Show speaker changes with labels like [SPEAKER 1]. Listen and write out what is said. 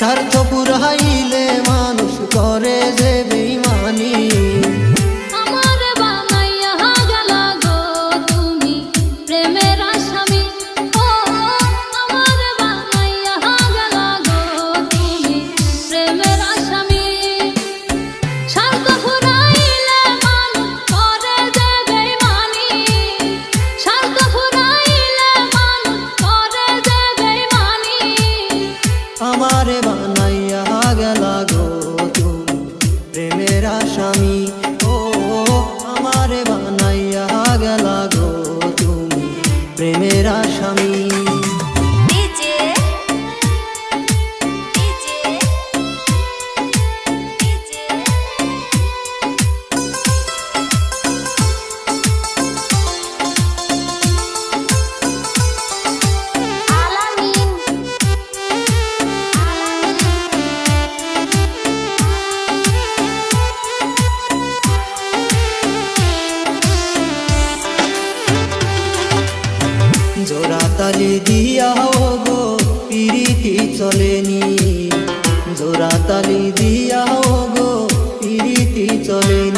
[SPEAKER 1] স্বার্থ পুরাইলে মানুষ করে যে বেঈমানি।
[SPEAKER 2] আমার বানাইয়া গেলা গো তুমি প্রেমের আসামি। ও আমার বানাইয়া গেলা গো তুমি প্রেমের আসামি। স্বার্থ পুরাইলে মানুষ করে যে বেঈমানি। স্বার্থ পুরাইলে মানুষ করে যে বেঈমানি।
[SPEAKER 1] আমারে বানাইয়া গেলা গো তুমি প্রেমের আসামি। ও আমারে বানাইয়া গেলা গো তুমি প্রেমের আসামি। জোড়া তালি দিয়াও গো পিরিতি চলেনি। জোড়া তালি দিয়াও গো পিরিতি চলেনি।